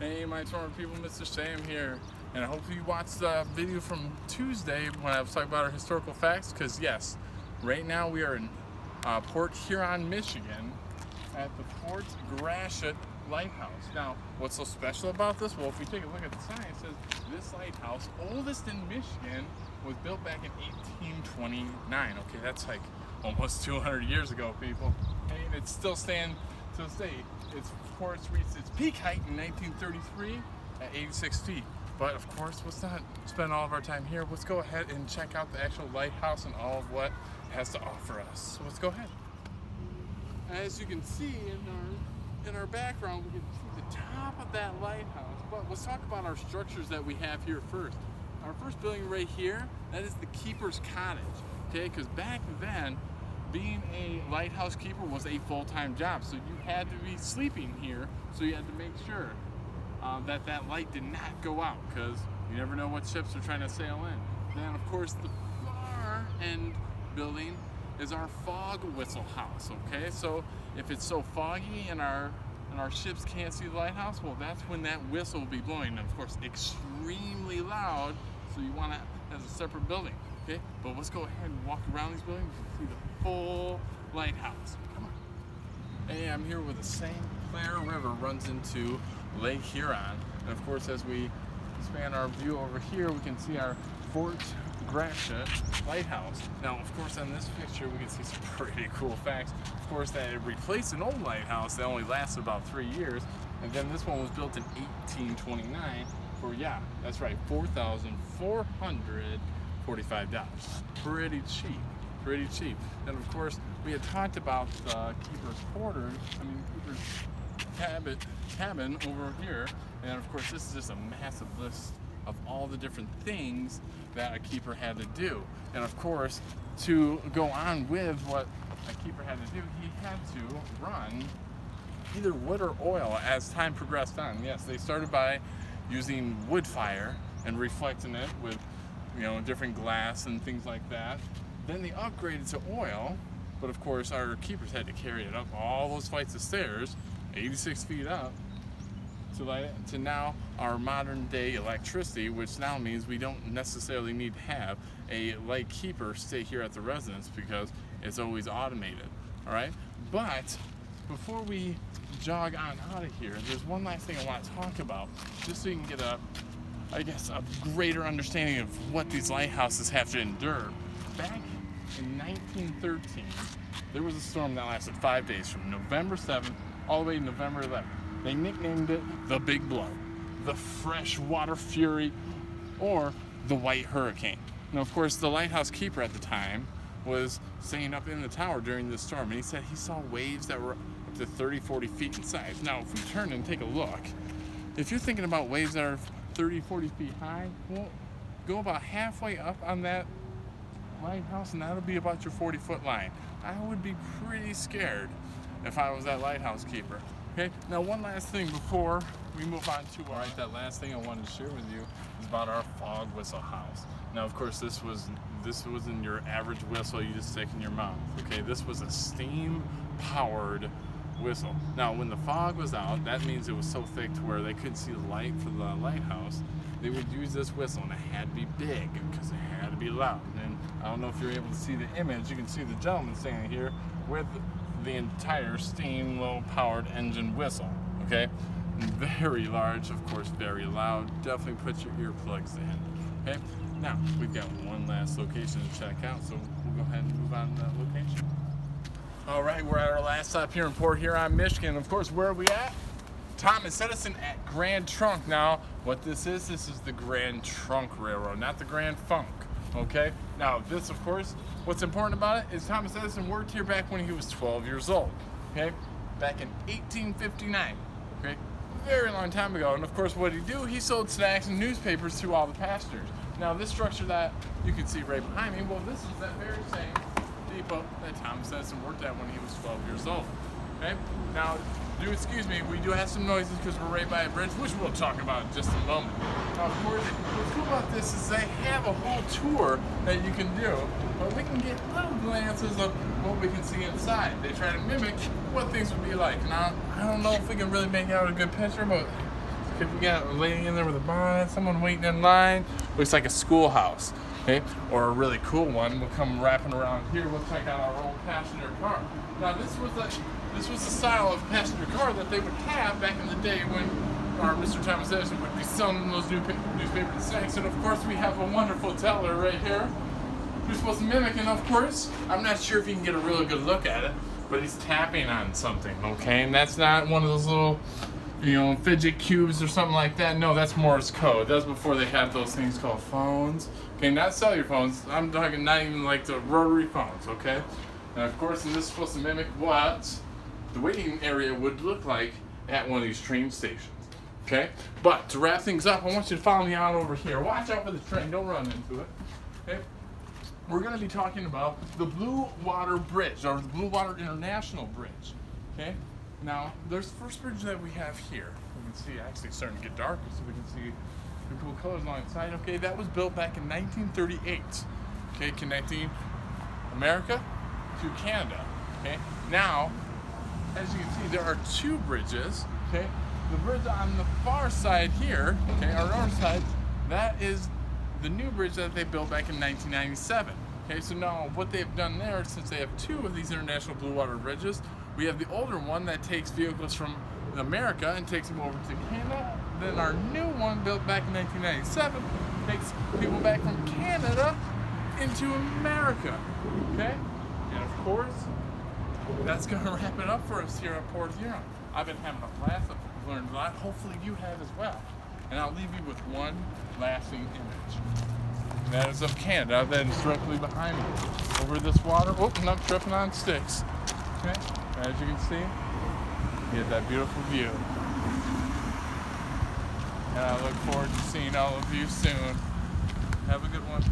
Hey, my Toronto people, Mr. Sam here, and I hope you watched the video from Tuesday when I was talking about our historical facts, because yes, right now we are in Port Huron, Michigan at the Fort Gratiot Lighthouse. Now, what's so special about this? Well, if we take a look at the sign, it says this lighthouse, oldest in Michigan, was built back in 1829. Okay, that's like almost 200 years ago, people. And it's still standing to this day. It's, of course, reached its peak height in 1933 at 86 feet. But of course, let's not spend all of our time here. Let's go ahead and check out the actual lighthouse and all of what it has to offer us. So let's go ahead. As you can see in our background, we can see the top of that lighthouse. But let's talk about our structures that we have here first. Our first building right here, that is the keeper's cottage. Okay, because back then, being a lighthouse keeper was a full-time job, so you had to be sleeping here, so you had to make sure that light did not go out, because you never know what ships are trying to sail in. Then, of course, the far end building is our fog whistle house. Okay, so if it's so foggy and our ships can't see the lighthouse, well, that's when that whistle will be blowing, and of course, extremely loud. So you want to as a separate building. Okay, but let's go ahead and walk around these buildings and see the full lighthouse. Come on. Hey, I'm here with the St. Clair River runs into Lake Huron. And of course, as we span our view over here, we can see our Fort Gratiot Lighthouse. Now, of course, on this picture, we can see some pretty cool facts. Of course, that it replaced an old lighthouse that only lasted about 3 years. And then this one was built in 1829 for, yeah, that's right, $4,445. Pretty cheap. And of course, we had talked about the keeper's quarters, keeper's cabin over here. And of course, this is just a massive list of all the different things that a keeper had to do. And of course, to go on with what a keeper had to do, he had to run either wood or oil as time progressed on. Yes, they started by using wood fire and reflecting it with, different glass and things like that. Then they upgraded to oil, but of course our keepers had to carry it up all those flights of stairs, 86 feet up, to now our modern day electricity, which now means we don't necessarily need to have a light keeper stay here at the residence because it's always automated. All right, but before we jog on out of here, there's one last thing I want to talk about, just so you can get a greater understanding of what these lighthouses have to endure. Back in 1913, there was a storm that lasted 5 days, from November 7th all the way to November 11th. They nicknamed it the Big Blow, the Freshwater Fury, or the White Hurricane. Now, of course, the lighthouse keeper at the time was staying up in the tower during this storm, and he said he saw waves that were up to 30, 40 feet in size. Now, if we turn and take a look, if you're thinking about waves that are 30, 40 feet high, well, go about halfway up on that lighthouse, and that'll be about your 40-foot line. I would be pretty scared if I was that lighthouse keeper. Okay, now one last thing before we move on to that last thing I wanted to share with you is about our fog whistle house. Now, of course, this wasn't your average whistle you just stick in your mouth. Okay, this was a steam-powered whistle. Now, when the fog was out, that means it was so thick to where they couldn't see the light for the lighthouse. They would use this whistle, and it had to be big because it had to be loud. And I don't know if you're able to see the image. You can see the gentleman standing here with the entire steam low-powered engine whistle. Okay, very large, of course, very loud. Definitely put your earplugs in. Okay, now we've got one last location to check out, so we'll go ahead and move on to that location. All right, we're at our last stop here in Port Huron, Michigan. Of course, where are we at? Thomas Edison at Grand Trunk. Now, what this is the Grand Trunk Railroad, not the Grand Funk. Okay, now this, of course, what's important about it is Thomas Edison worked here back when he was 12 years old. Okay, back in 1859. Okay, very long time ago. And of course, what did he do? He sold snacks and newspapers to all the passengers. Now, this structure that you can see right behind me, well, this is that very same depot that Thomas Edison worked at when he was 12 years old. Okay, now, do excuse me, we do have some noises because we're right by a bridge, which we'll talk about in just a moment. Now, of course, what's cool about this is they have a whole tour that you can do, but we can get little glances of what we can see inside. They try to mimic what things would be like. Now, I don't know if we can really make out a good picture, but Okay, we got a lady in there with a bonnet, someone waiting in line. Looks like a schoolhouse. Okay, or a really cool one. We'll come wrapping around here. We'll check out our old passenger car. Now this was the style of passenger car that they would have back in the day when our Mr. Thomas Edison would be selling those newspaper discs. And of course we have a wonderful teller right here who's supposed to mimic, and of course, I'm not sure if you can get a really good look at it, but he's tapping on something, okay? And that's not one of those little, fidget cubes or something like that. No, that's Morse code. That's before they had those things called phones. Okay, not cellular phones. I'm talking not even like the rotary phones, okay? And of course, this is supposed to mimic what the waiting area would look like at one of these train stations, okay? But to wrap things up, I want you to follow me out over here. Watch out for the train. Don't run into it, okay? We're going to be talking about the Blue Water Bridge, or the Blue Water International Bridge, okay? Now, there's the first bridge that we have here. We can see, actually it's starting to get darker, so we can see the cool colors alongside. Okay, that was built back in 1938, okay, connecting America to Canada, okay? Now, as you can see, there are two bridges, okay? The bridge on the far side here, okay, our north side, that is the new bridge that they built back in 1997. Okay, so now what they've done there, since they have two of these international blue water bridges, we have the older one that takes vehicles from America and takes them over to Canada. Then our new one, built back in 1997, takes people back from Canada into America. Okay, and of course, that's going to wrap it up for us here at Port Huron. I've been having a blast. I've learned a lot. Hopefully you have as well. And I'll leave you with one lasting image. That is of Canada, that is directly behind me. Over this water, and I'm tripping on sticks. Okay, as you can see, you get that beautiful view. And I look forward to seeing all of you soon. Have a good one.